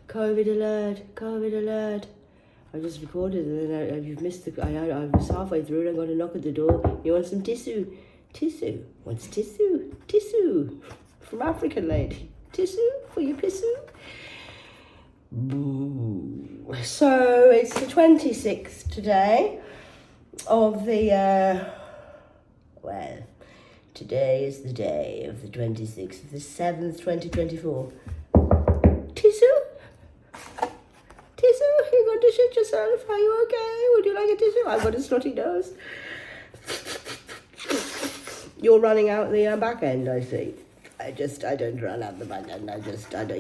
COVID alert, COVID alert. I just recorded and then you've missed the... I was halfway through and I got a knock at the door. You want some tissue? Tissue? What's tissue? Tissue. From African lady. Tissue for your pissue? Boo. So it's the 26th today of the... well, today is the day of the 26th of the 7th, 2024. Tissue? Tissue? You going to shit yourself? Are you okay? Would you like a tissue? I've got a snotty nose. You're running out the back end, I see. I don't run out the back end.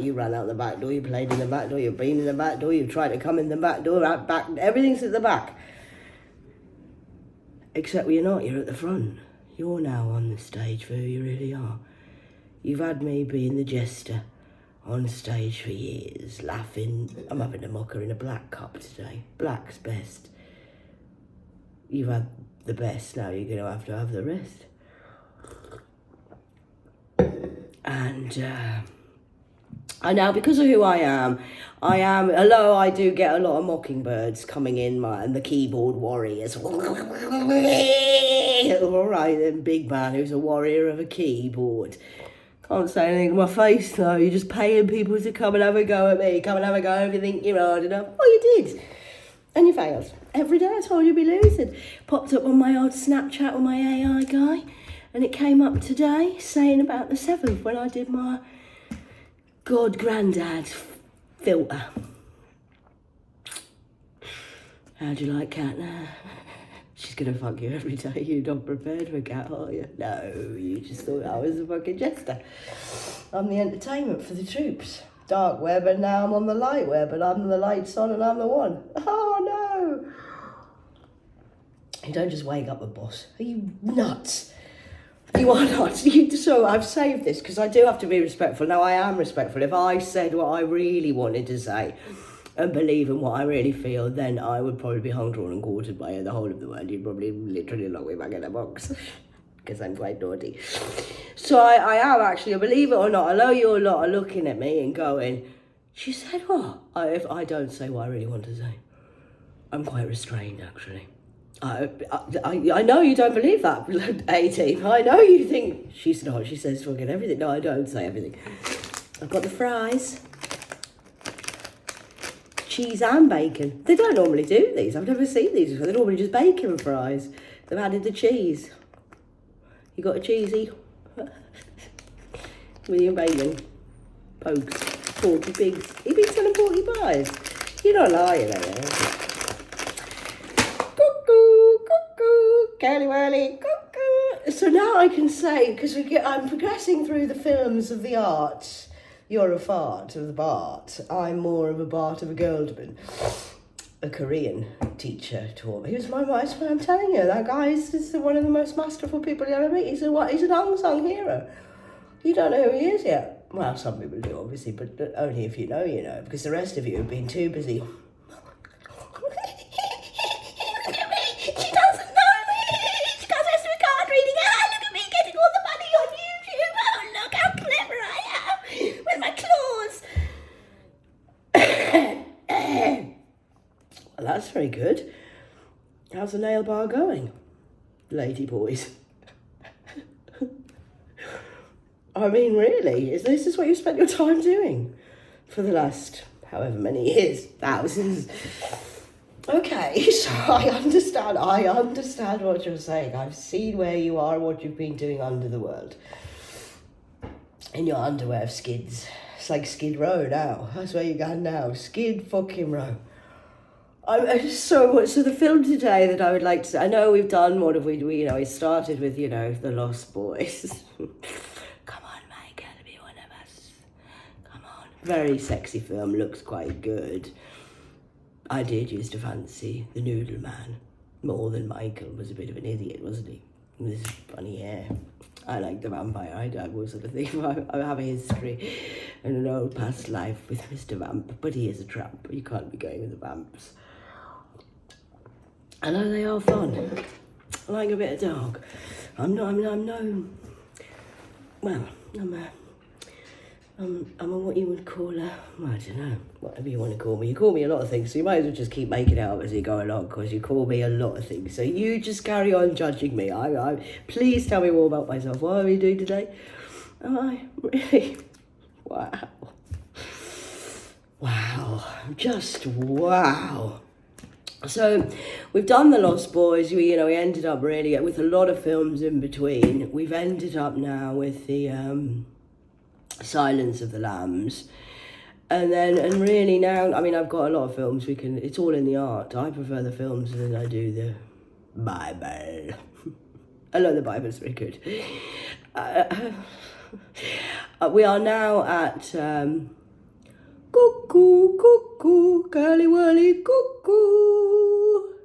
You run out the back door, you played in the back door, you've been in the back door, you tried to come in the back door, out back, everything's at the back. Except you're not, you're at the front. You're now on the stage for who you really are. You've had me being the jester on stage for years, laughing. I'm having a mocha in a black cup today. Black's best. You've had the best, now you're going to have the rest. And I know, because of who I am, although I do get a lot of mockingbirds coming in, and the keyboard warriors. All right then, big man who's a warrior of a keyboard. Can't say anything to my face though, you're just paying people to come and have a go at me, come and have a go if you think you're hard enough. Well, you did. And you failed. Every day I told you you'd be losing. Popped up on my old Snapchat with my AI guy. And it came up today saying about the 7th when I did my granddad filter. How'd you like Kat? She's going to fuck you every day. You're not prepared for Kat, are you? No, you just thought I was a fucking jester. I'm the entertainment for the troops. Dark web, and now I'm on the light web, and I'm the lights on and I'm the one. Oh, no. You don't just wake up a boss. Are you nuts? You are not. So I've saved this because I do have to be respectful. Now, I am respectful. If I said what I really wanted to say and believe in what I really feel, then I would probably be hung, drawn and quartered by the whole of the world. You'd probably literally lock me back in a box because I'm quite naughty. So I am actually, believe it or not, although you lot are looking at me and going, she said what? If I don't say what I really want to say, I'm quite restrained, actually. I know you don't believe that, A-team. I know you think she's not. She says fucking everything. No, I don't say everything. I've got the fries. Cheese and bacon. They don't normally do these. I've never seen these before. They're normally just bacon fries. They've added the cheese. You got a cheesy? With your bacon. Pokes. Porky pigs. You've been telling porky pies. You're not lying, are you? Curly whirly, cuckoo. So now I can say, because I'm progressing through the films of the arts. You're a fart of the Bart. I'm more of a Bart of a Goldman. A Korean teacher taught me. He was my master. I'm telling you, that guy is one of the most masterful people you ever meet. He's an unsung hero. You don't know who he is yet. Well, some people do, obviously, but only if you know, you know, because the rest of you have been too busy. That's very good. How's the nail bar going, lady boys? I mean, really, is this what you spent your time doing for the last however many years, thousands? Okay, so I understand what you're saying. I've seen where you are, what you've been doing under the world. In your underwear of skids. It's like Skid Row now. That's where you're going now. Skid fucking Row. So the film today that I would like to say, I know we've done, what have we it started with, The Lost Boys. Come on, Michael, be one of us. Come on. Very sexy film, looks quite good. I did used to fancy the Noodle Man more than Michael. Was a bit of an idiot, wasn't he? With his funny hair. I like the vampire. I was sort of thinking I have a history and an old past life with Mr. Vamp, but he is a tramp. You can't be going with the vamps. I know they are fun. I like a bit of dog. I'm I'm a, what you would call a, I don't know, whatever you want to call me. You call me a lot of things, so you might as well just keep making it up as you go along, because you call me a lot of things. So you just carry on judging me. Please tell me more about myself. What are we doing today? Am I really? Wow. Wow. Just wow. So we've done The Lost Boys. We ended up really with a lot of films in between. We've ended up now with the Silence of the Lambs. And really now, I mean, I've got a lot of films it's all in the art. I prefer the films than I do the Bible. I love the Bible, it's very good. We are now at cuckoo, cuckoo, curly whirly, cuckoo.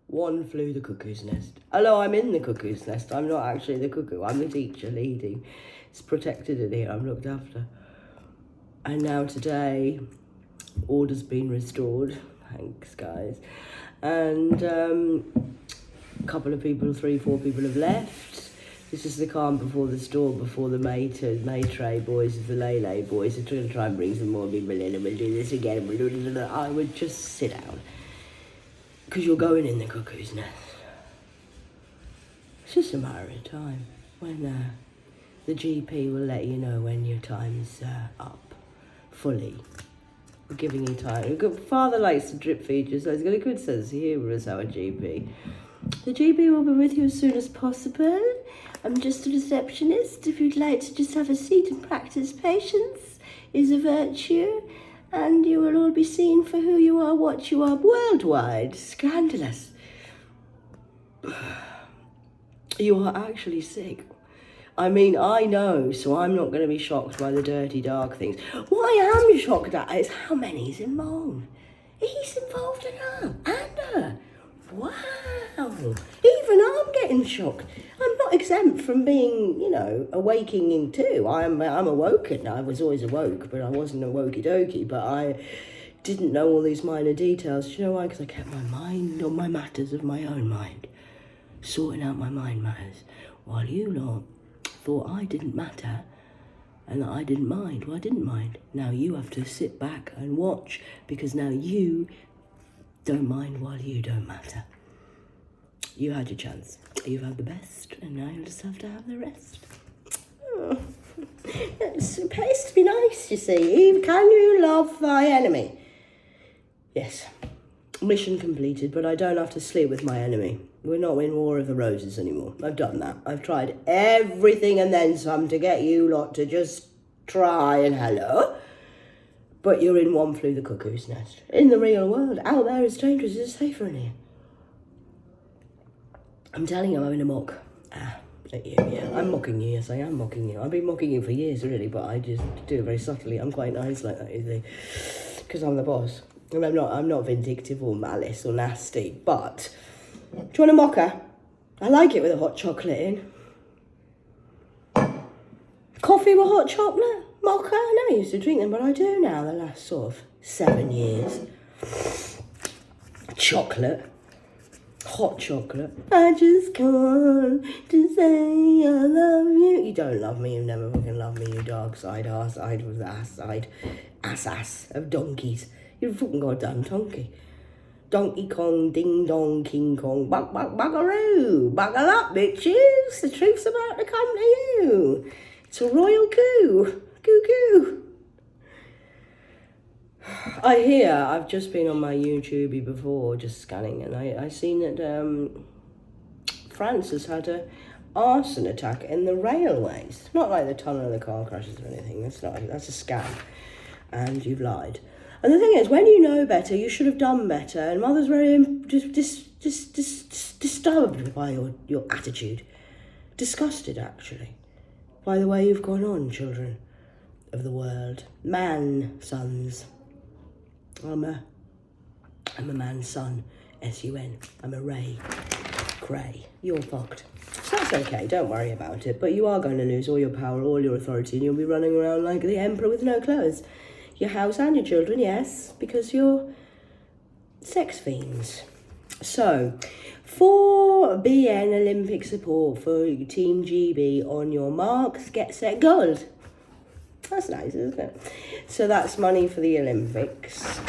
One flew the cuckoo's nest. Hello, I'm in the cuckoo's nest. I'm not actually the cuckoo. I'm the teacher leading. It's protected in here. I'm looked after. And now today, order's been restored. Thanks, guys. And a couple of people, 3-4 people have left. This is the calm before the storm, before the Maytray boys, the Lay boys. I'm trying to try and bring some more people in, and we'll do this again. I would just sit down, because you're going in the cuckoo's nest. It's just a matter of time when the GP will let you know when your time's up fully. We're giving you time. Father likes to drip feed you, so he's got a good sense of humour as our GP. The GP will be with you as soon as possible. I'm just a receptionist. If you'd like to just have a seat and practice patience is a virtue, and you will all be seen for who you are, what you are, worldwide. Scandalous. You are actually sick. I mean, I know, so I'm not going to be shocked by the dirty, dark things. What I am shocked at is how many's involved. He's involved in her and her. Wow. Even I'm getting shocked. I'm not exempt from being, awakening too. I'm awoken. I was always awoke, but I wasn't a wokey-dokey. But I didn't know all these minor details. Do you know why? Because I kept my mind on my matters of my own mind. Sorting out my mind matters. While you lot thought I didn't matter and that I didn't mind. Well, I didn't mind. Now you have to sit back and watch, because now you don't mind while you don't matter. You had your chance. You've had the best, and now you just have to have the rest. Oh. It's supposed to be nice, you see. Can you love thy enemy? Yes. Mission completed, but I don't have to sleep with my enemy. We're not in War of the Roses anymore. I've done that. I've tried everything and then some to get you lot to just try and hello. But you're in One Flew the Cuckoo's Nest. In the real world, out there it's dangerous. It's safer in here. I'm telling you, I'm having a mock. At you, yeah. I'm mocking you, yes, I am mocking you. I've been mocking you for years, really, but I just do it very subtly. I'm quite nice like that, you see, because I'm the boss. And I'm not vindictive or malice or nasty, but do you want a mocha? I like it with a hot chocolate in. Coffee with hot chocolate? Mocha? I never used to drink them, but I do now, the last sort of 7 years. Chocolate. Hot chocolate. I just come to say I love you. You don't love me, you never fucking love me, you dark side, arse side with the ass side. Ass of donkeys. You're a fucking goddamn donkey. Donkey Kong, ding dong, King Kong, buckaroo. Buckle up, bitches. The truth's about to come to you. It's a royal coup. Goo. I hear, I've just been on my YouTube before, just scanning, and I seen that France has had a arson attack in the railways. Not like the tunnel of the car crashes or anything. That's a scam. And you've lied. And the thing is, when you know better, you should have done better. And Mother's very disturbed by your attitude. Disgusted, actually, by the way you've gone on, children of the world. Man-sons. I'm a man's son, S-U-N. I'm a Ray. Cray. You're fucked. So that's okay, don't worry about it. But you are going to lose all your power, all your authority, and you'll be running around like the emperor with no clothes. Your house and your children, yes, because you're sex fiends. So, for BN Olympic support for Team GB on your marks, get set, gold. That's nice, isn't it? So that's money for the Olympics.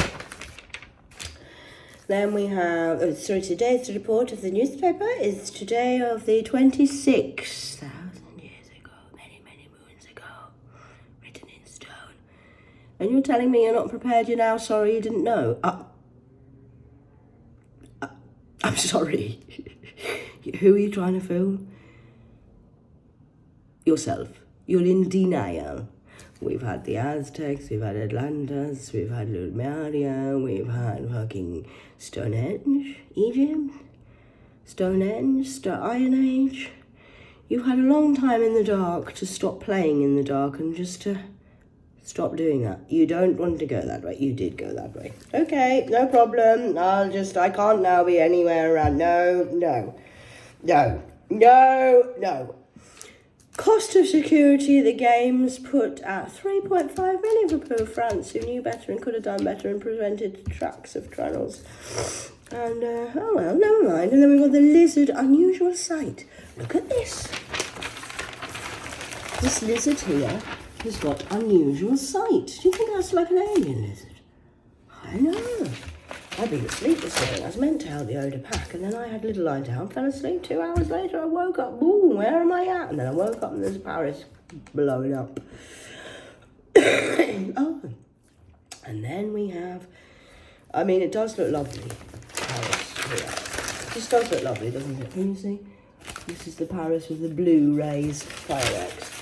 Then we have, today's report of the newspaper is today of the 26,000 years ago, many, many moons ago, written in stone. And you're telling me you're not prepared, you're now sorry you didn't know? I'm sorry. Who are you trying to fool? Yourself. You're in denial. We've had the Aztecs, we've had Atlantis, we've had Lemuria, we've had fucking Stonehenge, Egypt, Stonehenge, Iron Age. You've had a long time in the dark to stop playing in the dark and just to stop doing that. You don't want to go that way. You did go that way. Okay, no problem. I can't now be anywhere around. No. Cost of security at the Games put at 3.5 million for poor France, who knew better and could have done better and prevented tracks of tunnels. And, oh well, never mind. And then we've got the lizard unusual sight. Look at this. This lizard here has got unusual sight. Do you think that's like an alien lizard? I know. I've been asleep this morning. I was meant to help the Oda pack, and then I had a little lie down, fell asleep. 2 hours later, I woke up. Ooh, where am I at? And then I woke up and there's Paris blowing up. Oh, and then we have, I mean, it does look lovely, Paris. Yeah. It just does look lovely, doesn't it? Can you see? This is the Paris with the blue rays fireworks.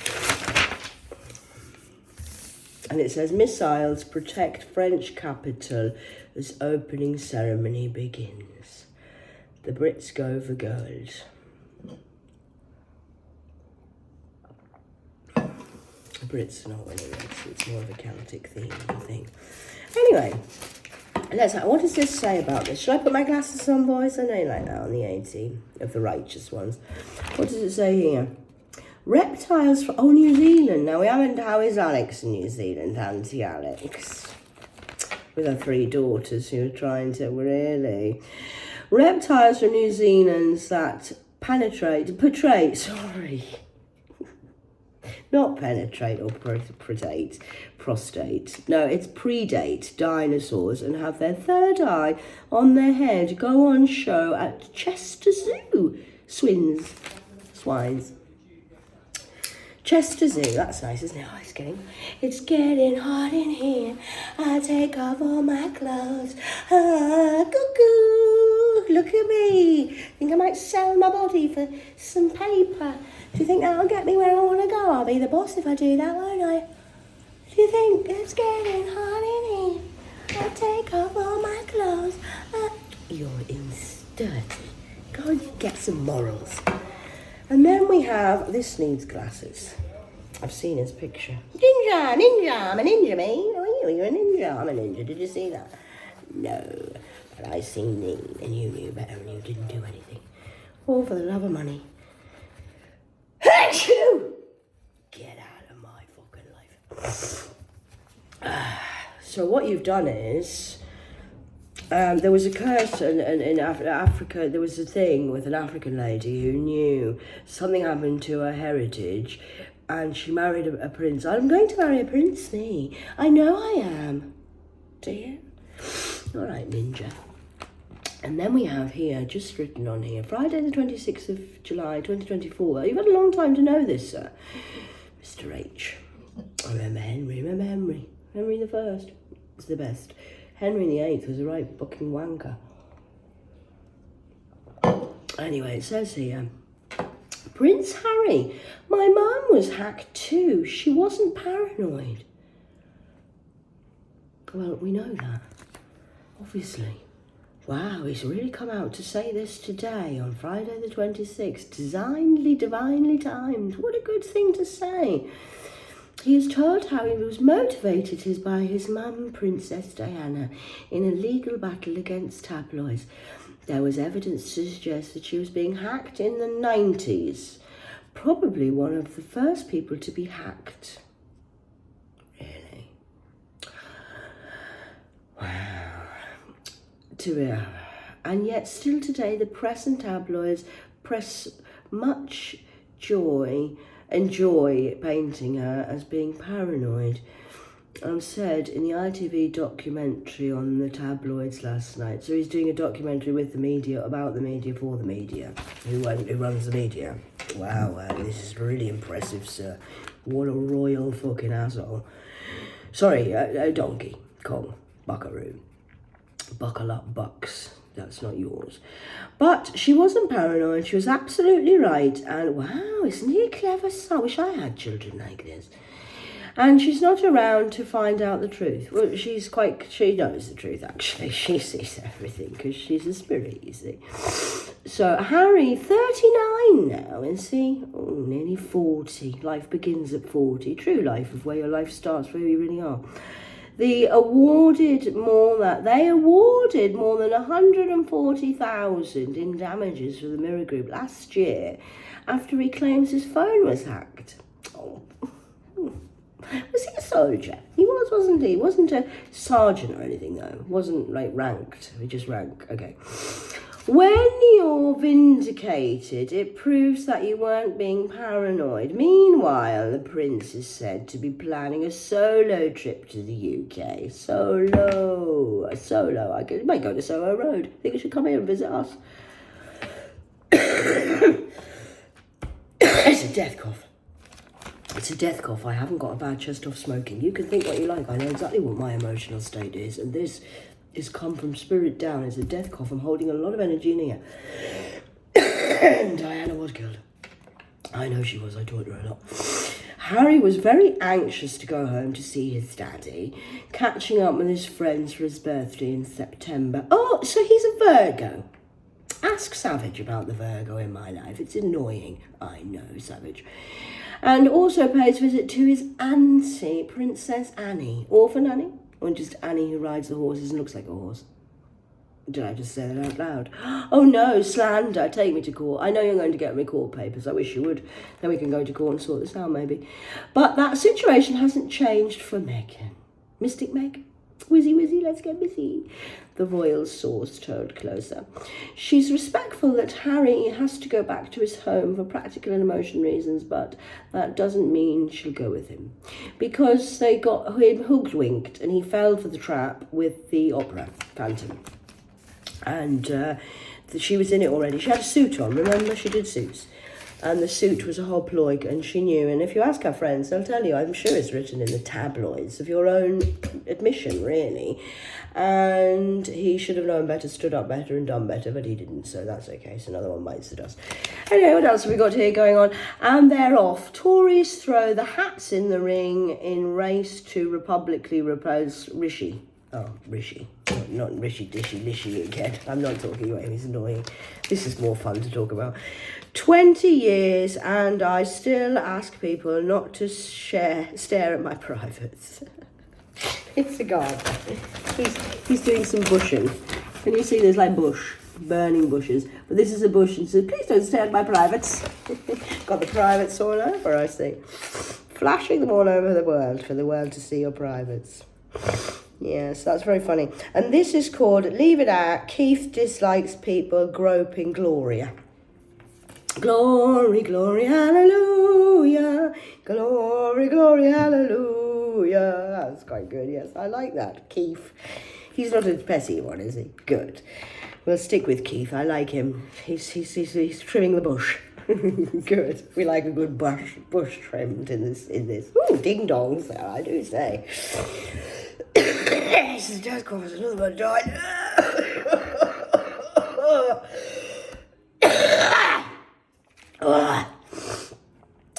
And it says, missiles protect French capital as opening ceremony begins. The Brits go for gold. The Brits are not winning this. It's more of a Celtic theme, I think. Anyway, what does this say about this? Should I put my glasses on, boys? I know you like that on the 80 of the righteous ones. What does it say here? Reptiles from, New Zealand. Now, we haven't, how is Alex in New Zealand, Auntie Alex? With her 3 daughters who are trying to, really. Reptiles from New Zealand that not penetrate or prostate. No, it's predate dinosaurs and have their third eye on their head go on show at Chester Zoo. Swines. Chester Zoo, that's nice, isn't it? Oh, it's getting hot in here. I take off all my clothes. Cuckoo, look at me. Think I might sell my body for some paper. Do you think that'll get me where I want to go? I'll be the boss if I do that, won't I? Do you think it's getting hot in here? I take off all my clothes. You're sturdy. Go and get some morals. And then we have, this needs glasses. I've seen his picture. Ninja, I'm a ninja, mate. Oh, you're a ninja. I'm a ninja. Did you see that? No, but I seen me, and you knew better, and you didn't do anything. All for the love of money. Get out of my fucking life. So what you've done is, there was a curse in Africa. There was a thing with an African lady who knew something happened to her heritage, and she married a prince. I'm going to marry a prince, me. I know I am. Do you? All right, ninja. And then we have here, just written on here, Friday the 26th of July, 2024. You've had a long time to know this, sir. Mr. H. I remember Henry. Henry the First was the best. Henry VIII was a right fucking wanker. Anyway, it says here, Prince Harry, my mum was hacked too. She wasn't paranoid. Well, we know that, obviously. Wow, he's really come out to say this today on Friday the 26th. Divinely timed. What a good thing to say. He has told how he was motivated by his mum, Princess Diana, in a legal battle against tabloids. There was evidence to suggest that she was being hacked in the 90s. Probably one of the first people to be hacked. Really? Wow. And yet still today the press and tabloids press much joy enjoy painting her as being paranoid. Said in the ITV documentary on the tabloids last night. So he's doing a documentary with the media, about the media, for the media. Who runs the media? Wow, this is really impressive, sir. What a royal fucking asshole. Sorry, donkey, Kong, buckaroo. Buckle up, bucks. That's not yours. But she wasn't paranoid. She was absolutely right. And wow, isn't he a clever son? I wish I had children like this. And she's not around to find out the truth. Well, she knows the truth, actually. She sees everything because she's a spirit, you see. So Harry, 39 now, is he? Oh, nearly 40. Life begins at 40. True life of where your life starts, where you really are. They awarded more than 140,000 in damages for the Mirror Group last year after he claims his phone was hacked. Oh. Was he a soldier? He was, wasn't he? He wasn't a sergeant or anything, though. Wasn't, like, ranked. He just ranked. Okay. When you're vindicated, it proves that you weren't being paranoid. Meanwhile, the prince is said to be planning a solo trip to the UK. Solo. I might go to Soho Road. I think I should come here and visit us. It's a death cough. It's a death cough. I haven't got a bad chest off smoking. You can think what you like. I know exactly what my emotional state is. And this is come from spirit down. It's a death cough. I'm holding a lot of energy in here. And Diana was killed. I know she was. I taught her a lot. Harry was very anxious to go home to see his daddy, catching up with his friends for his birthday in September. Oh, so he's a Virgo. Ask Savage about the Virgo in my life. It's annoying. I know, Savage. And also pays visit to his auntie, Princess Annie. Orphan Annie? Or just Annie who rides the horses and looks like a horse? Did I just say that out loud? Oh no, slander. Take me to court. I know you're going to get me court papers. I wish you would. Then we can go to court and sort this out, maybe. But that situation hasn't changed for Meghan. Mystic Meg? Wizzy, let's get busy. The royal source told Closer. She's respectful that Harry has to go back to his home for practical and emotional reasons, but that doesn't mean she'll go with him. Because they got him hoodwinked and he fell for the trap with the opera, Phantom. And she was in it already. She had a suit on, remember? She did suits. And the suit was a whole ploy, and she knew. And if you ask her friends, they'll tell you, I'm sure it's written in the tabloids, of your own admission, really. And he should have known better, stood up better and done better, but he didn't, so that's okay. So another one bites the dust. Anyway, what else have we got here going on? And they're off. Tories throw the hats in the ring in race to republicly repose Rishi. Oh, Rishi. Not Rishi Dishy Lishy again. I'm not talking about him, he's annoying. This is more fun to talk about. 20 years and I still ask people not to stare at my privates. It's a guy. He's doing some bushing. Can you see there's like burning bushes? But this is a bush and says, please don't stare at my privates. Got the privates all over, I see. Flashing them all over the world for the world to see your privates. Yes, that's very funny. And this is called, leave it out, Keith dislikes people groping Gloria. Glory, glory, hallelujah. Glory, glory, hallelujah. That's quite good, yes. I like that. Keith. He's not a petty one, is he? Good. We'll stick with Keith. I like him. He's trimming the bush. Good. We like a good bush trimmed in this. Ooh, ding dongs there, I do say. This is death cough. Another one died.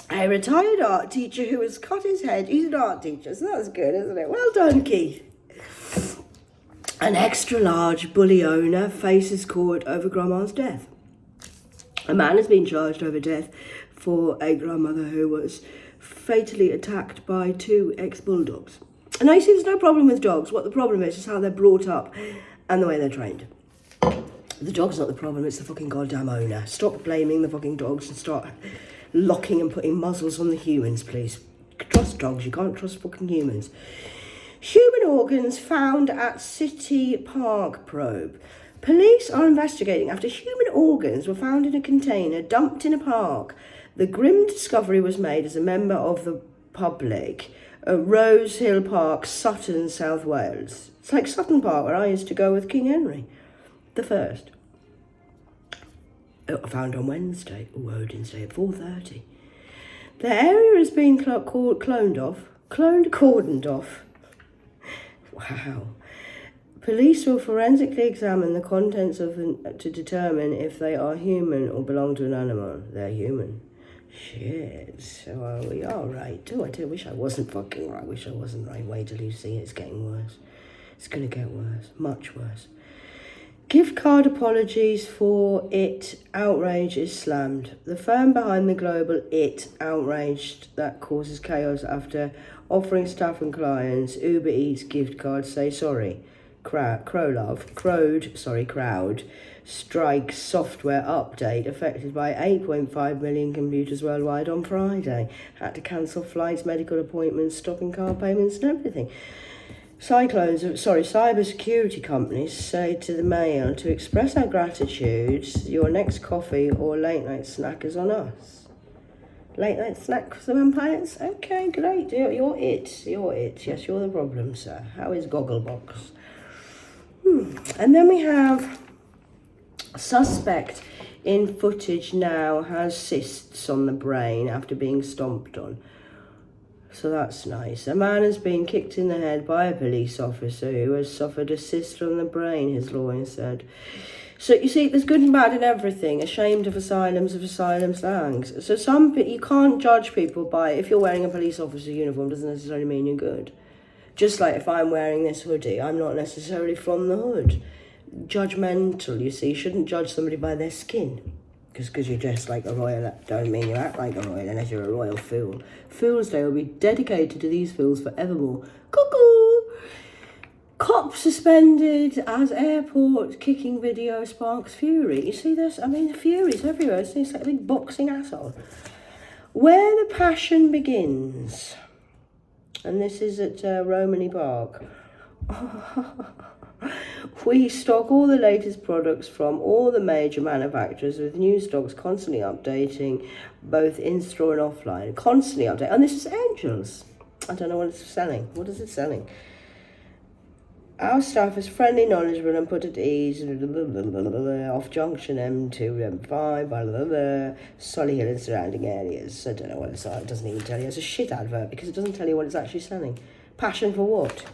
A retired art teacher who has cut his head. He's an art teacher, so that's good, isn't it? Well done, Keith. An extra large bully owner faces court over grandma's death. A man has been charged over death for a grandmother who was fatally attacked by 2 ex-bulldogs. And I see there's no problem with dogs. What the problem is how they're brought up and the way they're trained. The dog's not the problem, it's the fucking goddamn owner. Stop blaming the fucking dogs and start locking and putting muzzles on the humans, please. Trust dogs, you can't trust fucking humans. Human organs found at City Park probe. Police are investigating after human organs were found in a container dumped in a park. The grim discovery was made as a member of the public at Rose Hill Park, Sutton, South Wales. It's like Sutton Park, where I used to go with King Henry the First. Found on Wednesday, Odin's Day, at 4:30. The area has been cordoned off. Wow. Police will forensically examine the contents to determine if they are human or belong to an animal. They're human. Shit. Well, we are right. I do wish I wasn't fucking right. I wish I wasn't right. Wait till you see it. It's getting worse. It's going to get worse. Much worse. Gift card apologies for It outrage is slammed. The firm behind the global It outraged that causes chaos after offering staff and clients Uber Eats gift cards say sorry. Crowd strikes software update affected by 8.5 million computers worldwide on Friday. Had to cancel flights, medical appointments, stopping car payments and everything. Cyber security companies say to the Mail, to express our gratitude, your next coffee or late night snack is on us. Late night snack for the vampires? Okay, great. You're it. Yes, you're the problem, sir. How is Gogglebox? And then we have suspect in footage now has cysts on the brain after being stomped on. So that's nice. A man has been kicked in the head by a police officer who has suffered a cyst on the brain, his lawyer said. So you see, there's good and bad in everything. Ashamed of asylum slangs. So you can't judge people by, if you're wearing a police officer uniform, doesn't necessarily mean you're good. Just like if I'm wearing this hoodie, I'm not necessarily from the hood. Judgmental, you see. You shouldn't judge somebody by their skin. Because you dress like a royal, that don't mean you act like a royal unless you're a royal fool. Fool's Day will be dedicated to these fools forevermore. Cuckoo! Cop suspended as airport kicking video sparks fury. You see this? I mean, the fury's everywhere. It's like a big boxing asshole. Where the passion begins. And this is at Romany Park. We stock all the latest products from all the major manufacturers with new stocks constantly updating, both in-store and offline. Constantly updating. And this is Angels. I don't know what it's selling. What is it selling? Our staff is friendly, knowledgeable and put at ease. Off junction M2, M5, Solihull and surrounding areas. I don't know what it's like. It doesn't even tell you. It's a shit advert because it doesn't tell you what it's actually selling. Passion for what?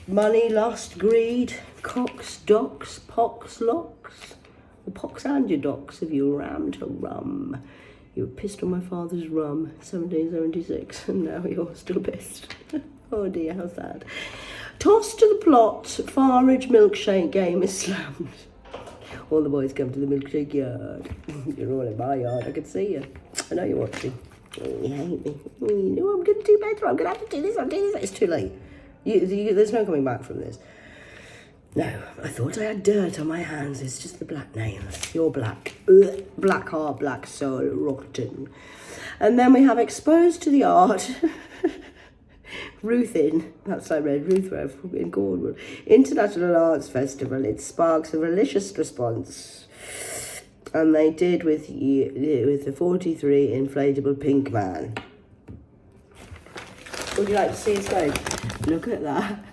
Money, lust, greed, cocks, docks, pox, locks. The pox and your docks if you rammed a rum. You were pissed on my father's rum, 1776, and now you're still pissed. Oh dear, how sad. Tossed to the plot, Farage milkshake game is slammed. All the boys come to the milkshake yard. You're all in my yard, I can see you. I know you're watching. Oh, you hate me. Oh, you know I'm going to do better. I'm going to have to do this. It's too late. There's no coming back from this. No, I thought I had dirt on my hands. It's just the black nails. You're black. Ugh. Black heart, black soul, rotten. And then we have exposed to the art. Ruthin, that's I read, Ruthrev in Cornwall. International Arts Festival. It sparks a malicious response. And they did with the 43 inflatable pink man. Would you like to see his face? Look at that.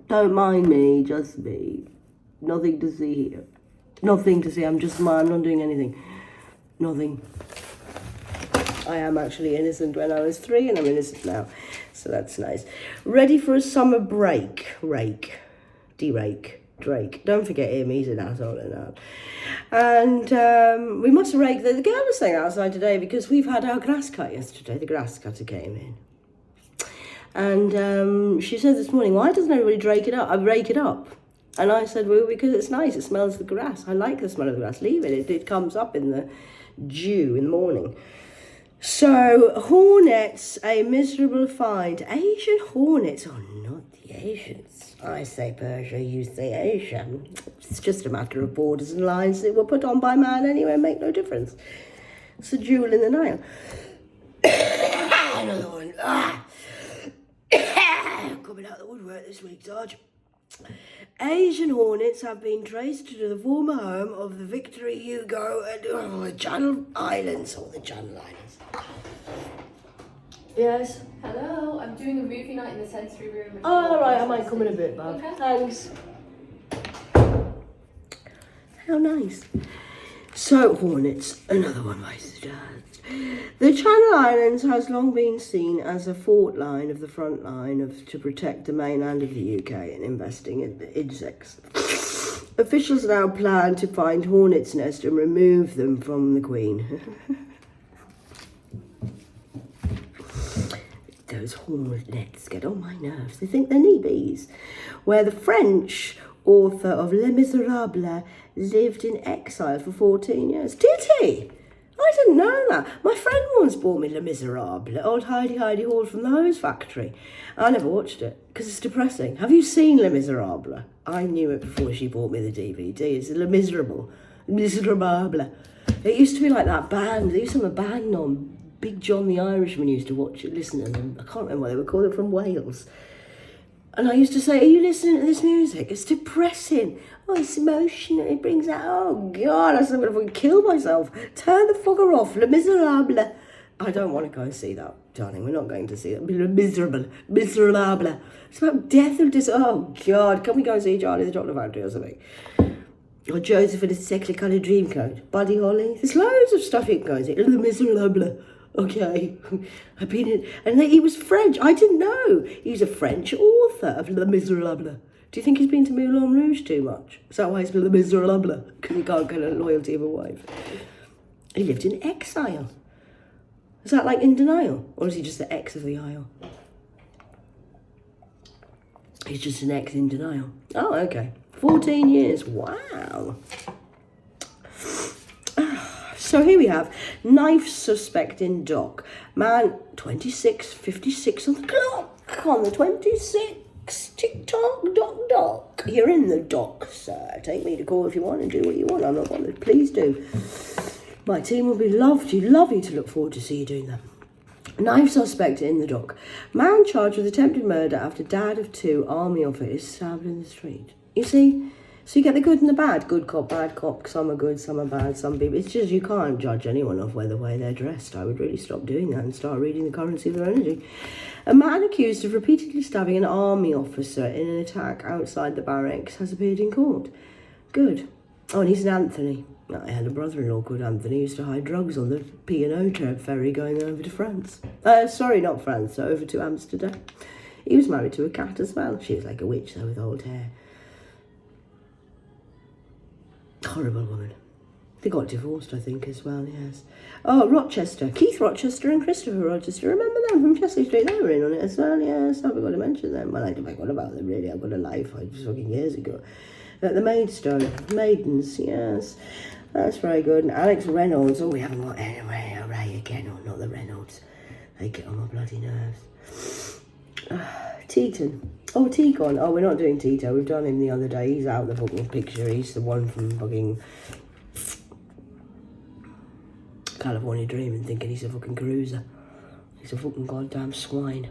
Don't mind me, just me. Nothing to see here. Nothing to see, I'm not doing anything. Nothing. I am actually innocent when I was 3 and I'm innocent now. So that's nice. Ready for a summer break. Drake. Don't forget him, he's an asshole and that. And we must rake, the girl was saying outside today because we've had our grass cut yesterday. The grass cutter came in. And she said this morning, why doesn't everybody rake it up? And I said, well, because it's nice, it smells the grass. I like the smell of the grass, leave it. It comes up in the dew in the morning. So, hornets, a miserable find. Asian hornets are not the Asians. I say Persia, you say Asia. It's just a matter of borders and lines that were put on by man anyway, make no difference. It's a jewel in the Nile. Another one. Coming out of the woodwork this week, Sarge. Asian hornets have been traced to the former home of the Victor Hugo and the Channel Islands, or the Channel Islands. Yes. Hello, I'm doing a movie night in the sensory room. Oh, right, I might come in a bit, Bob. Okay. Thanks. How nice. So, hornets, another one I suggest. The Channel Islands has long been seen as a fault line of the front line to protect the mainland of the UK and investing in the insects. Officials now plan to find hornets' nest and remove them from the Queen. Those hornets get on my nerves. They think they're bees. Where the French author of Les Miserables lived in exile for 14 years. Did he? I didn't know that. My friend once bought me Les Miserables, old Heidi Hall from the Hose Factory. I never watched it because it's depressing. Have you seen Les Miserables? I knew it before she bought me the DVD. It's Les Miserables. Miserables. It used to be like that band. They used to have a band on. Big John the Irishman used to watch it, listen to them. I can't remember what they were called. They're from Wales. And I used to say, are you listening to this music? It's depressing. Oh, it's emotional. It brings out, oh God, I'm going to fucking kill myself. Turn the fucker off. Les Miserables. I don't want to go and see that, darling. We're not going to see that. Miserable. It's about death and oh God, can we go and see Charlie the Chocolate Factory or something? Or Joseph in a sexy coloured dream coat. Buddy Holly. There's loads of stuff you can go and see. Les Miserables. Okay, I've been in, and he was French. I didn't know he's a French author of Les Miserables. Do you think he's been to Moulin Rouge too much? Is that why he's Les Miserables? Because he can't get a loyalty of a wife. He lived in exile. Is that like in denial, or is he just the ex of the isle? He's just an ex in denial. Oh, okay. 14 years. Wow. So here we have knife suspect in dock. Man, 26, 56 on the clock. On the 26. Tick-tock, dock. You're in the dock, sir. Take me to court if you want and do what you want. I'm not bothered. Please do. My team will be love you to look forward to see you doing that. Knife suspect in the dock. Man charged with attempted murder after dad of two army officers stabbed in the street. You see? So you get the good and the bad. Good cop, bad cop. Some are good, some are bad, some people. It's just you can't judge anyone off by the way they're dressed. I would really stop doing that and start reading the currency of their energy. A man accused of repeatedly stabbing an army officer in an attack outside the barracks has appeared in court. Good. Oh, and he's an Anthony. I had a brother-in-law called Anthony who used to hide drugs on the P&O ferry going over to France. Sorry, not France, over to Amsterdam. He was married to a cat as well. She was like a witch, though, with old hair. Horrible woman. They got divorced, I think, as well, yes. Oh, Rochester. Keith Rochester and Christopher Rochester. Remember them from Chester Street? They were in on it as well, yes. I've got to mention them. Well, I don't forgot about them, really. I've got a life. I was fucking years ago. The Maidstone. Maidens, yes. That's very good. And Alex Reynolds. Oh, we haven't got anyway. Ray again. Oh, not the Reynolds. They get on my bloody nerves. Teton. Oh, Tegon. Oh, we're not doing Tito. We've done him the other day. He's out of the fucking picture. He's the one from fucking California Dreaming, thinking he's a fucking cruiser. He's a fucking goddamn swine.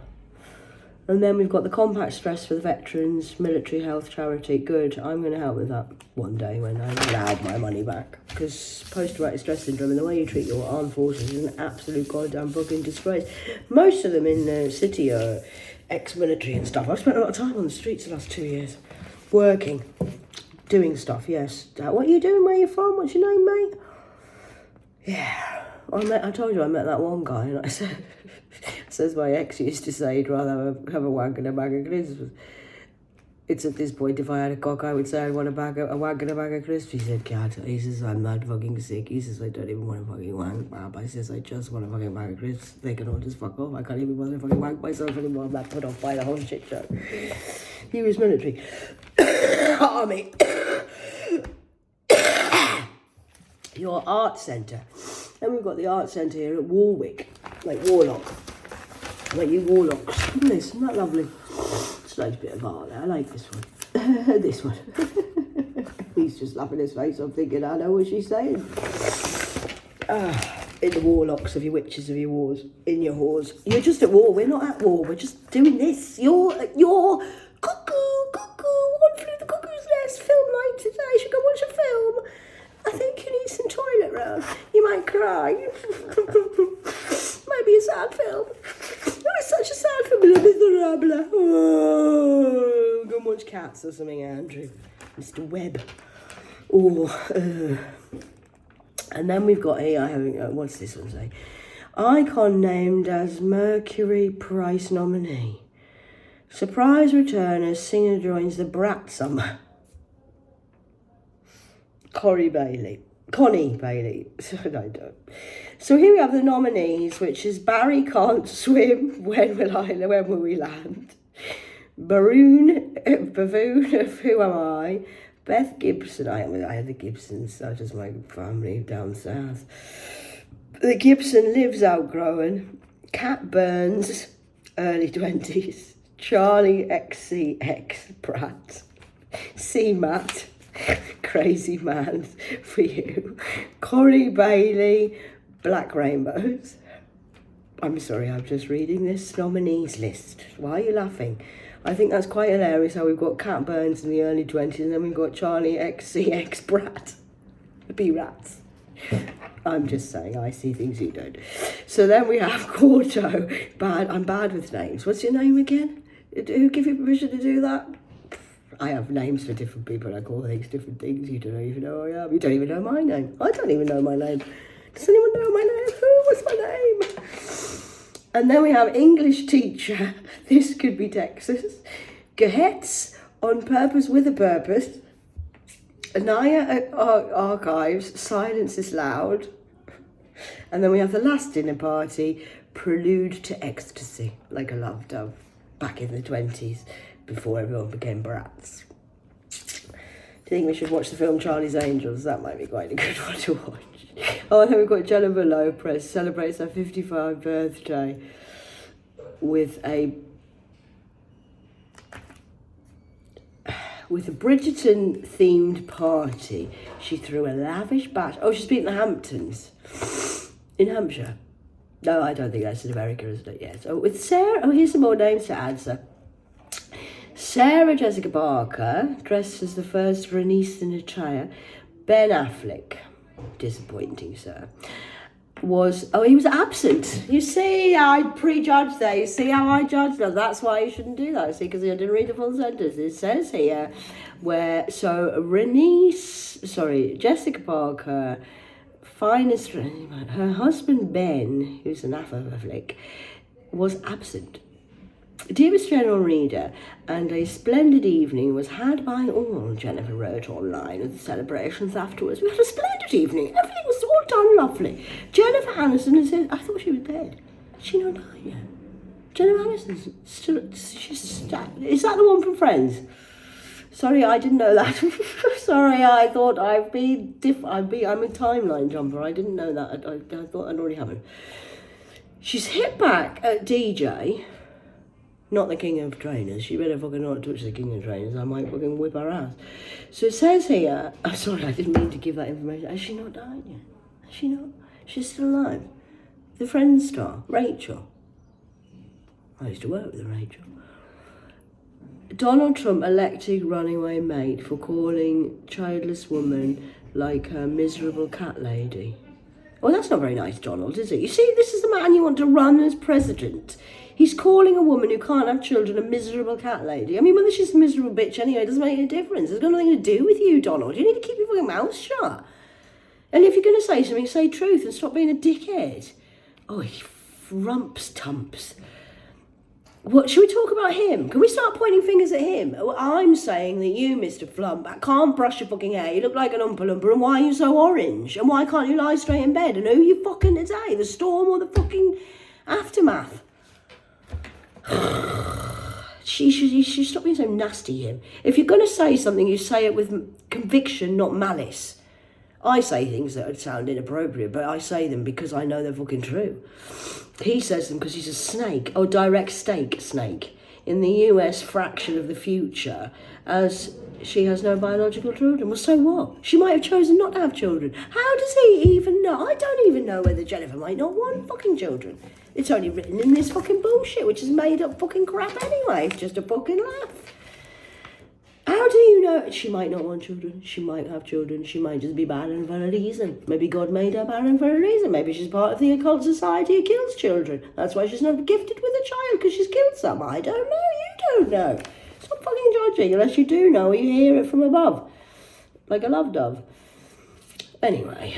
And then we've got the compact stress for the veterans, military health charity. Good. I'm going to help with that one day when I'm allowed my money back. Because post-traumatic stress syndrome and the way you treat your armed forces is an absolute goddamn fucking disgrace. Most of them in the city are ex-military and stuff. I've spent a lot of time on the streets the last 2 years. Working. Doing stuff, yes. What are you doing? Where are you from? What's your name, mate? Yeah. I told you I met that one guy and I said... Says my ex used to say he'd rather have a wank and a bag of crisps. It's at this point, if I had a cock, I would say I'd want a wank and a bag of crisps. He said, Cat, he says, I'm not fucking sick. He says, I don't even want a fucking wank, Bob. I says, I just want a fucking bag of crisps. They can all just fuck off. I can't even bother to fucking wank myself anymore. I'm not put off by the whole shit show. He was military. Army. Your art centre. Then we've got the art centre here at Warwick. Like Warlock. Like you Warlocks. Look at this, isn't that lovely? It's a nice bit of art there. I like this one. This one. He's just laughing his face. I'm thinking, I know what she's saying. In the warlocks of your witches of your wars. In your whores. You're just at war. We're not at war. We're just doing this. You're cuckoo, one George Katz or something, Andrew. Mr. Webb. Oh, and then we've got here, what's this one say? Icon named as Mercury Prize nominee. Surprise return as singer joins the Brat Summer. Connie Bailey. I don't. So here we have the nominees, which is Barry Can't Swim, When Will We Land? Bavoon of Who Am I? Beth Gibson. I had the Gibsons, that was my family down south. The Gibson Lives Outgrown. Cat Burns, early 20s. Charlie XCX Pratt. C Matt. Crazy Man for You. Connie Bailey, Black Rainbows. I'm sorry, I'm just reading this nominees list. Why are you laughing? I think that's quite hilarious how we've got Cat Burns in the early 20s and then we've got Charlie XCX Brat. B-Rats. I'm just saying, I see things you don't. So then we have Quarto. I'm bad with names. What's your name again? Who gave you permission to do that? I have names for different people. I call things different things. You don't even know who I am. You don't even know my name. I don't even know my name. Does anyone know my name? What's my name? And then we have English teacher. This could be Texas. Gehetz, On Purpose with a Purpose. Anaya Archives, Silence is Loud. And then we have the last dinner party, Prelude to Ecstasy, like a love dove, back in the 20s. Before everyone became brats. Do you think we should watch the film Charlie's Angels? That might be quite a good one to watch. Oh, and then we've got Jennifer Lopez celebrates her 55th birthday with a Bridgerton themed party. She threw a lavish bash. Oh, she's been in the Hamptons in Hampshire. No, I don't think that's in America, isn't it? Yes. Oh, with Sarah. Oh, here's some more names to answer. Sarah Jessica Parker, dressed as the first Bernice in a chair. Ben Affleck, disappointing, sir, he was absent. You see, I prejudged there. You see how I judged that? That's why you shouldn't do that, see, because I didn't read the full sentence. It says here, Jessica Parker, her husband Ben, who's an Affleck, was absent. Dearest General Reader, and a splendid evening was had by all, Jennifer wrote online of the celebrations afterwards. We had a splendid evening. Everything was all done lovely. Jennifer Aniston said, I thought she was dead. Is she not died yet? Jennifer Aniston's still, is that the one from Friends? Sorry, I didn't know that. Sorry, I thought I'm a timeline jumper. I didn't know that. I thought it already happened. She's hit back at DJ. Not the king of trainers. She better fucking not touch the king of trainers. I might fucking whip her ass. So it says here, I'm sorry, I didn't mean to give that information. Has she not died yet? Has she not? She's still alive. The Friends star, Rachel. I used to work with Rachel. Donald Trump elected running away mate for calling childless woman like her miserable cat lady. Well, that's not very nice, Donald, is it? You see, this is the man you want to run as president. He's calling a woman who can't have children a miserable cat lady. I mean, whether she's a miserable bitch anyway, it doesn't make any difference. It's got nothing to do with you, Donald. You need to keep your fucking mouth shut. And if you're going to say something, say truth and stop being a dickhead. Oh, he rumps tumps. What, should we talk about him? Can we start pointing fingers at him? I'm saying that you, Mr. Flump, can't brush your fucking hair. You look like an Oompa Loompa. And why are you so orange? And why can't you lie straight in bed? And who are you fucking today? The storm or the fucking aftermath? She should stop being so nasty, him. If you're going to say something, you say it with conviction, not malice. I say things that sound inappropriate, but I say them because I know they're fucking true. He says them because he's a snake, or direct stake snake, in the US fraction of the future, as she has no biological children. Well, so what? She might have chosen not to have children. How does he even know? I don't even know whether Jennifer might not want fucking children. It's only written in this fucking bullshit, which is made up fucking crap anyway. It's just a fucking laugh. How do you know? She might not want children. She might have children. She might just be barren for a reason. Maybe God made her barren for a reason. Maybe she's part of the occult society who kills children. That's why she's not gifted with a child, because she's killed some. I don't know. You don't know. Stop fucking judging unless you do know or you hear it from above, like a love dove. Anyway,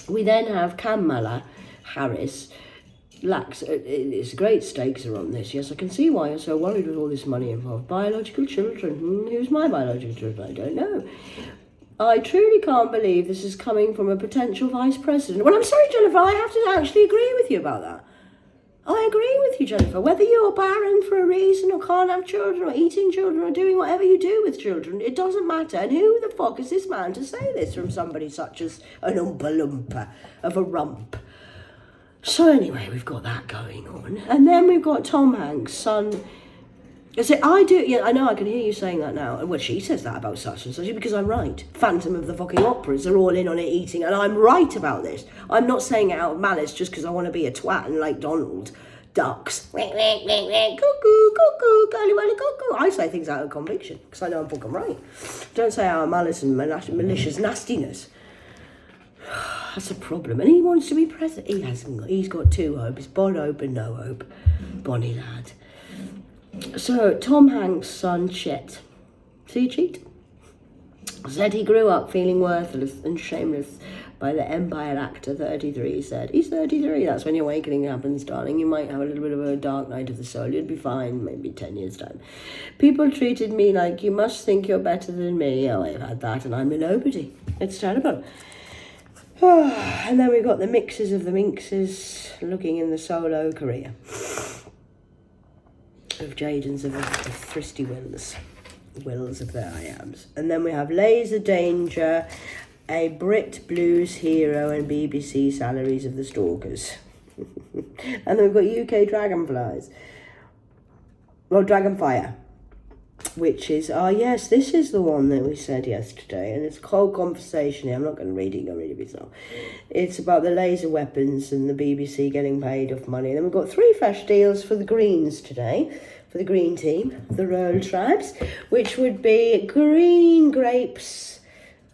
we then have Kamala Harris. It's great stakes are on this. Yes, I can see why you're so worried with all this money involved. Biological children. Who's my biological children? I don't know. I truly can't believe this is coming from a potential vice president. Well, I'm sorry, Jennifer, I have to actually agree with you about that. I agree with you, Jennifer. Whether you're barren for a reason or can't have children or eating children or doing whatever you do with children, it doesn't matter. And who the fuck is this man to say this from somebody such as an Oompa Loompa of a rump? So anyway, we've got that going on. And then we've got Tom Hanks' son. I know I can hear you saying that now. Well, she says that about such and such because I'm right. Phantom of the fucking Operas are all in on it eating, and I'm right about this. I'm not saying it out of malice just because I want to be a twat and like Donald Ducks. Cuckoo, cuckoo, curly whirly cuckoo. I say things out of conviction because I know I'm fucking right. Don't say out of malice and malicious nastiness. That's a problem. And he wants to be president. He hasn't got. He's got two hopes: bon hope and no hope. Bonnie lad. So Tom Hanks' son Chet, see cheat, said he grew up feeling worthless and shameless by the Empire actor 33. He said, he's 33, that's when your awakening happens, darling. You might have a little bit of a dark night of the soul. You'd be fine, maybe 10 years' time. People treated me like, you must think you're better than me. Oh, I've had that and I'm a nobody. It's terrible. And then we've got the mixes of the minxes looking in the solo career of Jadens of Thrifty Wills of their I ams. And then we have Laser Danger, a Brit blues hero, and BBC salaries of the stalkers. And then we've got UK Dragonflies. Well, Dragonfire, which is, yes, this is the one that we said yesterday, and it's a whole conversation here. I'm not going to read it, go read it yourself. It's about the laser weapons and the BBC getting paid off money. And then we've got 3 fresh deals for the Greens today, for the Green team, the Royal Tribes, which would be green grapes,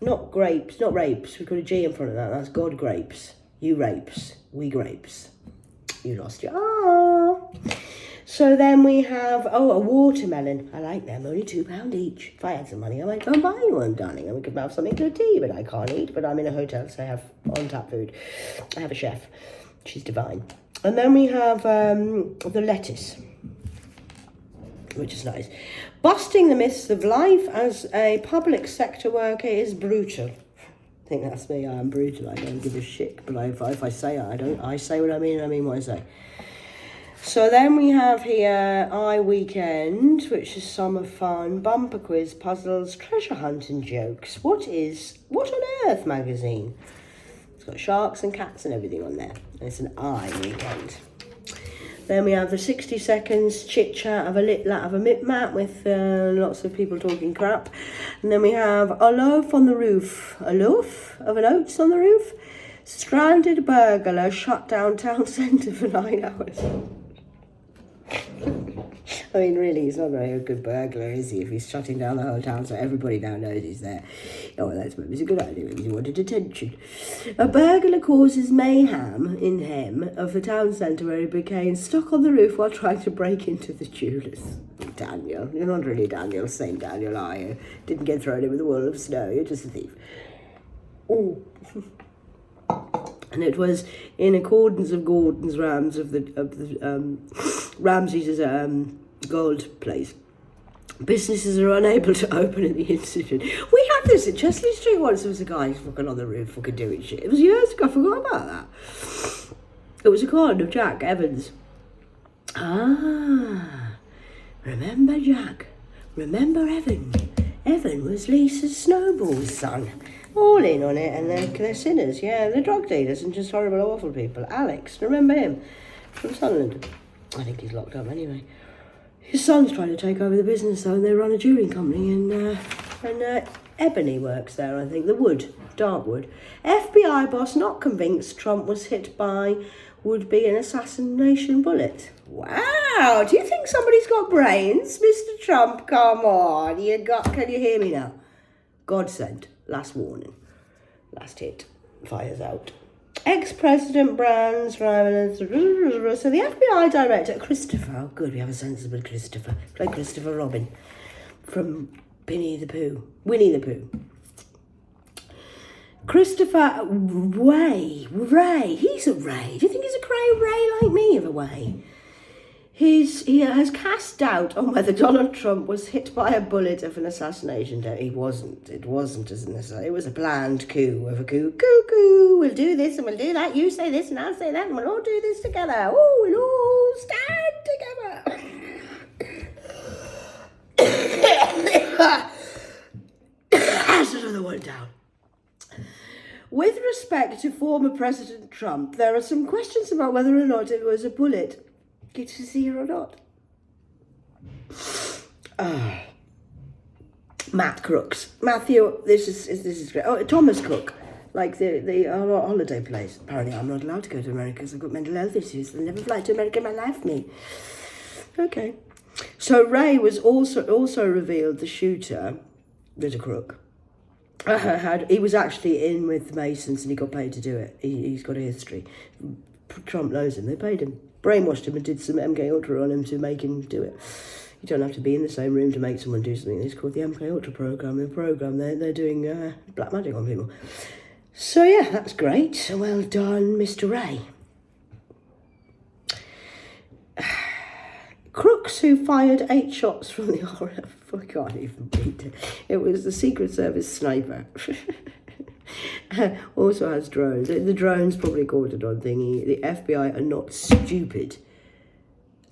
not rapes. We've got a G in front of that. That's God grapes. You rapes. We grapes. You lost your So then we have, a watermelon. I like them, only £2 each. If I had some money, I might go and buy you one, darling. And we could have something to tea, but I can't eat. But I'm in a hotel, so I have on-tap food. I have a chef. She's divine. And then we have the lettuce, which is nice. Busting the myths of life as a public sector worker is brutal. I think that's me. I'm brutal. I don't give a shit. But if I say it, I say what I mean, and I mean what I say. So then we have here iWeekend, which is summer fun, bumper quiz, puzzles, treasure hunt and jokes. What on Earth magazine? It's got sharks and cats and everything on there. And it's an iWeekend. Then we have the 60 seconds chit-chat of a mip-mat with lots of people talking crap. And then we have a loaf of an oats on the roof. Stranded burglar shut down town centre for 9 hours. I mean, really, he's not very good burglar, is he? If he's shutting down the whole town so everybody now knows he's there. Oh, well, that's maybe it's a good idea. Maybe he wanted attention. A burglar causes mayhem in Hem of the town centre where he became stuck on the roof while trying to break into the jewellers. Daniel. You're not really Daniel, Saint Daniel, are you? Didn't get thrown in with a wall of snow. You're just a thief. Oh. And it was in accordance of Gordon's Rams of the Ramsay's gold place. Businesses are unable to open in the incident. We had this at Chesley Street once. There was a guy fucking on the roof fucking doing shit. It was years ago. I forgot about that. It was a con of Jack Evans. Remember Jack? Remember Evan? Evan was Lisa's Snowball's son. All in on it, and they're sinners, yeah. They're drug dealers and just horrible, awful people. Alex, remember him? From Sunderland. I think he's locked up anyway. His son's trying to take over the business, though, and they run a jewellery company, and Ebony works there, I think. The wood, dark wood. FBI boss not convinced Trump was hit by would-be an assassination bullet. Wow, do you think somebody's got brains? Mr. Trump, come on. Can you hear me now? God sent. Last warning. Last hit. Fire's out. Ex-President Brand's rival. So the FBI director, Christopher, oh good, we have a sensible Christopher. Play Christopher Robin from Winnie the Pooh. Christopher Ray, he's a Ray. Do you think he's a grey Ray like me, of a way? He has cast doubt on whether Donald Trump was hit by a bullet of an assassination attempt. He wasn't. It wasn't as necessary. It was a planned coup of a coup. We'll do this and we'll do that. You say this and I'll say that and we'll all do this together. Oh, we'll all stand together. That's another one down. With respect to former President Trump, there are some questions about whether or not it was a bullet. Get to see her or not. Matt Crooks. Matthew, this is great. Oh, Thomas Cook, like the holiday place. Apparently I'm not allowed to go to America because I've got mental health issues. I'll never fly to America in my life, me. Okay. So Ray was also revealed the shooter, Little Crook. He was actually in with the Masons and he got paid to do it. He's got a history. Trump knows him. They paid him. Brainwashed him and did some MK Ultra on him to make him do it. You don't have to be in the same room to make someone do something. It's called the MK Ultra program. They're doing black magic on people. So yeah, that's great. Well done, Mr. Ray. Crooks who fired 8 shots from the RF. I can't even read it. It was the Secret Service sniper. Also has drones. The drones probably caught it on thingy. The FBI are not stupid.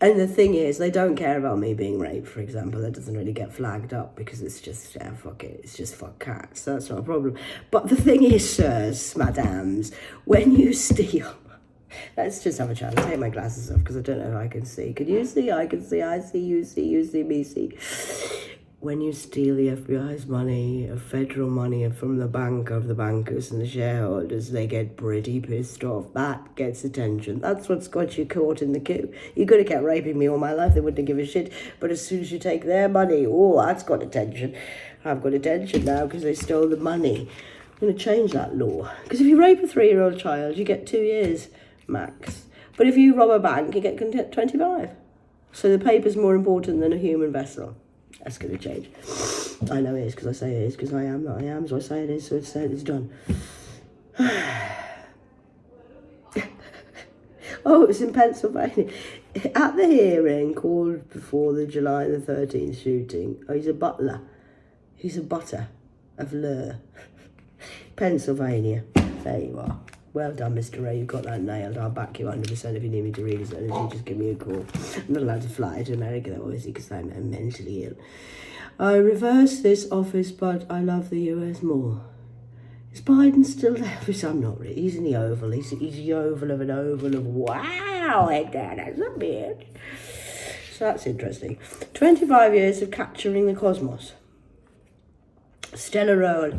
And the thing is, they don't care about me being raped, for example. That doesn't really get flagged up because it's just, fuck it. It's just fuck cats. That's not a problem. But the thing is, sirs, madams, when you steal... Let's just have a chat. I'll take my glasses off because I don't know if I can see. Can you see? I can see. I see. You see. You see. Me see. When you steal the FBI's money, federal money from the bank of the bankers and the shareholders, they get pretty pissed off. That gets attention. That's what's got you caught in the coup. You could have kept raping me all my life. They wouldn't have given a shit. But as soon as you take their money, oh, that's got attention. I've got attention now because they stole the money. I'm going to change that law. Because if you rape a 3-year-old child, you get 2 years max. But if you rob a bank, you get 25. So the paper's more important than a human vessel. That's going to change. I know it is because I say it is because I am that I am. So I say it is, so it's done. Oh, it was in Pennsylvania. At the hearing called before the July the 13th shooting, he's a butler. He's a butter of Lure. Pennsylvania. There you are. Well done, Mr. Ray. You got that nailed. I'll back you 100% if you need me to read his energy. Just give me a call. I'm not allowed to fly to America, though, obviously, because I'm mentally ill. I reverse this office, but I love the US more. Is Biden still there? Because I'm not really. He's in the Oval. He's the oval of an oval of wow, Edgar, that's a beard. So that's interesting. 25 years of capturing the cosmos. Stellar role.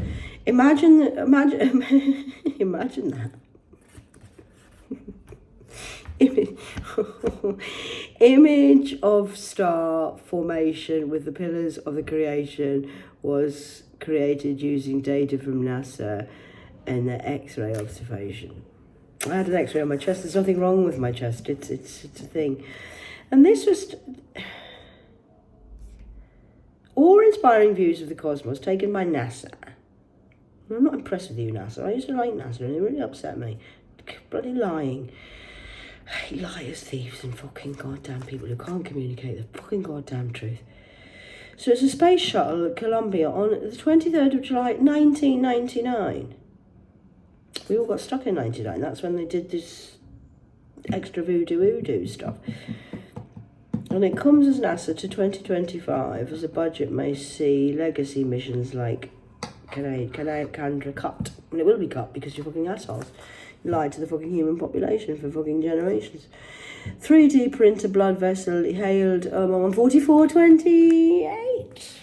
Imagine that. Image of star formation with the pillars of the creation was created using data from NASA and the X-ray observation. I had an X-ray on my chest. There's nothing wrong with my chest. It's a thing. And this was awe-inspiring views of the cosmos taken by NASA. I'm not impressed with you, NASA. I used to like NASA and it really upset me. Bloody lying. Liars, thieves, and fucking goddamn people who can't communicate the fucking goddamn truth. So it's a space shuttle at Columbia on the 23rd of July, 1999. We all got stuck in 99. That's when they did this extra voodoo stuff. And it comes as NASA to 2025 as a budget may see legacy missions like Canada cut. And it will be cut because you're fucking assholes. Lied to the fucking human population for fucking generations. 3D printer blood vessel hailed on 4428.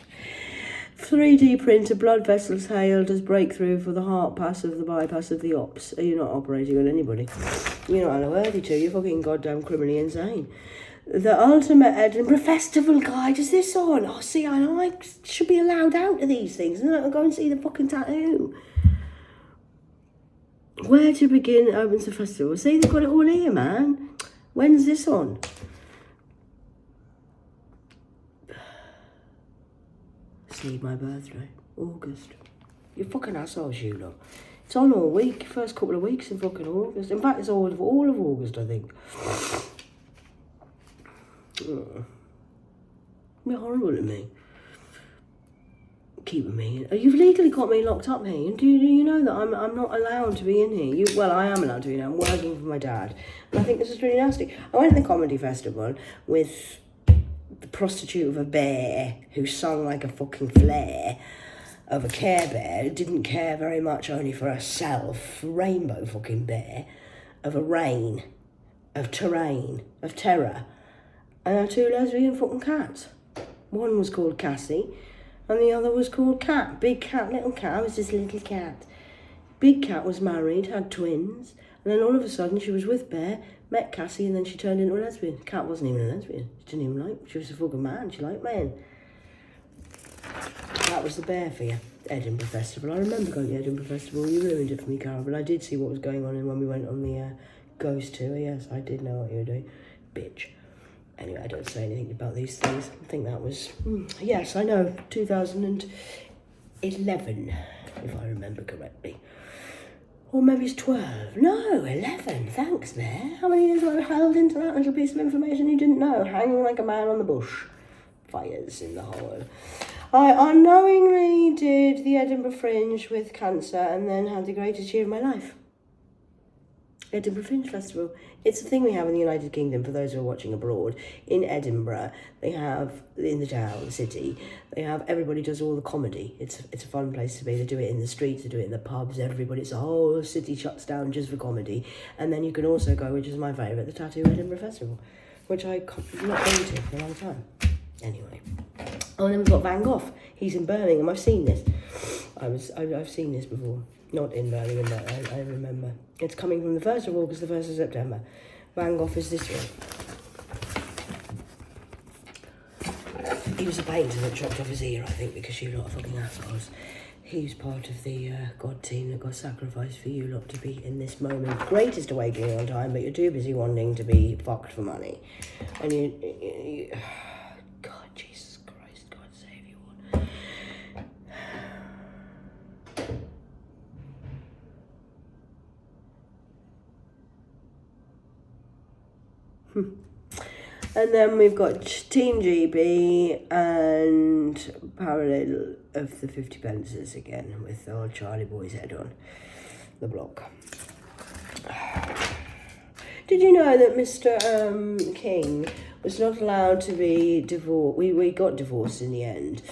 3D printer blood vessels hailed as breakthrough for the heart pass of the bypass of the ops. You're not operating on anybody. You're not unworthy to. You're fucking goddamn criminally insane. The Ultimate Edinburgh Festival Guide is this on? Oh, see, I should be allowed out of these things. And then I'll go and see the fucking tattoo. Where to begin opens the festival? See, they've got it all here, man. When's this on? See, my birthday, August. You fucking assholes, you lot. It's on all week, first couple of weeks in fucking August. In fact, it's all of August, I think. Oh. You're horrible to me. Keeping me. You've legally got me locked up here. And do you know that I'm not allowed to be in here? Well, I am allowed to be now. I'm working for my dad. And I think this is really nasty. I went to the comedy festival with the prostitute of a bear who sung like a fucking flare of a Care Bear, who didn't care very much only for herself, rainbow fucking bear, of a rain, of terrain, of terror, and our two lesbian fucking cats. One was called Cassie, and the other was called Cat. Big cat, little cat. I was this little cat. Big cat was married, had twins, and then all of a sudden she was with Bear, met Cassie, and then she turned into a lesbian. Cat wasn't even a lesbian. She didn't even like, she was a fucking man. She liked men. That was the Bear for you. Edinburgh Festival. I remember going to the Edinburgh Festival. You ruined it for me, Carol, but I did see what was going on when we went on the Ghost tour. Yes, I did know what you were doing. Bitch. Anyway, I don't say anything about these things. I think that was, yes, I know, 2011, if I remember correctly. Or maybe it's 12. No, 11. Thanks, Bear. How many years have I held into that little piece of information you didn't know? Hanging like a man on the bush. Fires in the hole. I unknowingly did the Edinburgh Fringe with cancer and then had the greatest year of my life. Edinburgh Fringe Festival. It's a thing we have in the United Kingdom for those who are watching abroad. In Edinburgh, they have, in the town, the city, they have, everybody does all the comedy. It's a fun place to be. They do it in the streets, they do it in the pubs, everybody, it's the whole city shuts down just for comedy. And then you can also go, which is my favourite, the Tattoo Edinburgh Festival, which I've not been to for a long time. Anyway. Oh, and then we've got Van Gogh. He's in Birmingham. I've seen this. I've seen this before. Not in Birmingham, but I remember. It's coming from the 1st of August, the 1st of September. Van Gogh is this one. He was a painter that chopped off his ear, I think, because you lot are fucking assholes. He was part of the God team that got sacrificed for you lot to be in this moment. Greatest awakening on time, but you're too busy wanting to be fucked for money. And you God, Jesus Christ, God save you all. And then we've got Team GB and Parallel of the 50 Pences again with old Charlie Boy's head on the block. Did you know that Mr. King was not allowed to be divorced? We got divorced in the end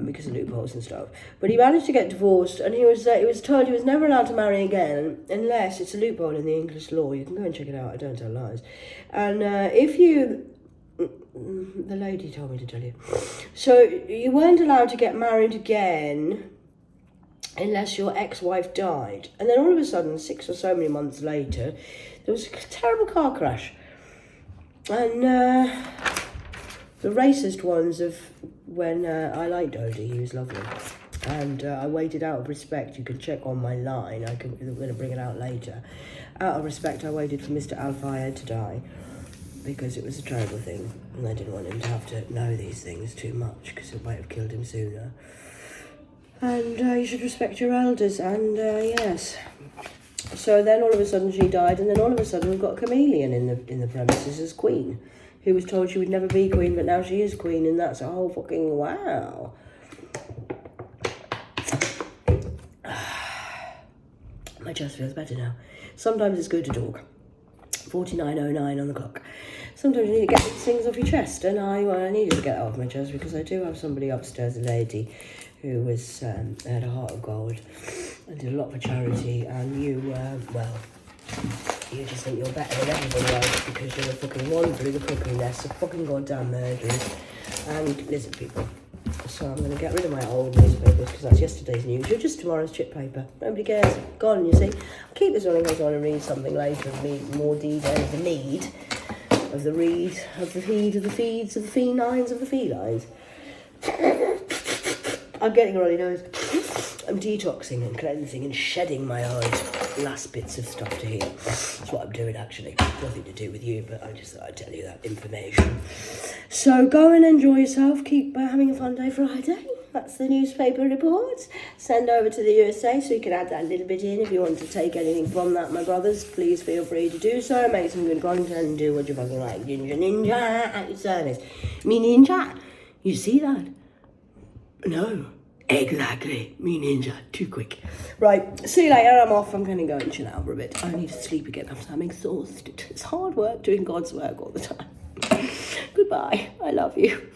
because of loopholes and stuff. But he managed to get divorced, and he was told he was never allowed to marry again unless it's a loophole in the English law. You can go and check it out. I don't tell lies. And if you, the lady told me to tell you. So you weren't allowed to get married again unless your ex-wife died. And then all of a sudden, 6 or so many months later, there was a terrible car crash. And the racist ones of when I liked Odie, he was lovely. And I waited out of respect. You can check on my line. I'm going to bring it out later. Out of respect, I waited for Mr. Al-Fayed to die because it was a terrible thing. And I didn't want him to have to know these things too much because it might have killed him sooner. And you should respect your elders. And yes. So then all of a sudden she died, and then all of a sudden we've got a chameleon in the premises as queen, who was told she would never be queen, but now she is queen, and that's a whole fucking wow. My chest feels better now. Sometimes it's good to talk. 49:09 on the clock. Sometimes you need to get these things off your chest, and I needed to get it off my chest because I do have somebody upstairs, a lady, who was had a heart of gold and did a lot for charity, and you just think you're better than everybody else because you're a fucking wanderer, the cuckoo nest of fucking goddamn murderers and lizard people. So I'm going to get rid of my old newspapers because that's yesterday's news. You're just tomorrow's chip paper. Nobody cares. Gone, you see. I'll keep this on in case I want to read something later and read more detail of the need, of the read, of the feed, of the feeds, of the felines, of the felines. I'm getting a runny nose. I'm detoxing and cleansing and shedding my hide. last bits of stuff to hear. That's what I'm doing, actually. Nothing to do with you, but I just thought I'd tell you that information. So go and enjoy yourself. Keep having a fun day Friday. That's the newspaper report. Send over to the USA so you can add that little bit in if you want to take anything from that, my brothers. Please feel free to do so. Make some good content and do what you fucking like. Ninja at your service. Me ninja. You see that? No. Exactly. Me ninja. Too quick. Right. See you later. I'm off. I'm going to go and chill out for a bit. I need to sleep again after I'm exhausted. It's hard work doing God's work all the time. Goodbye. I love you.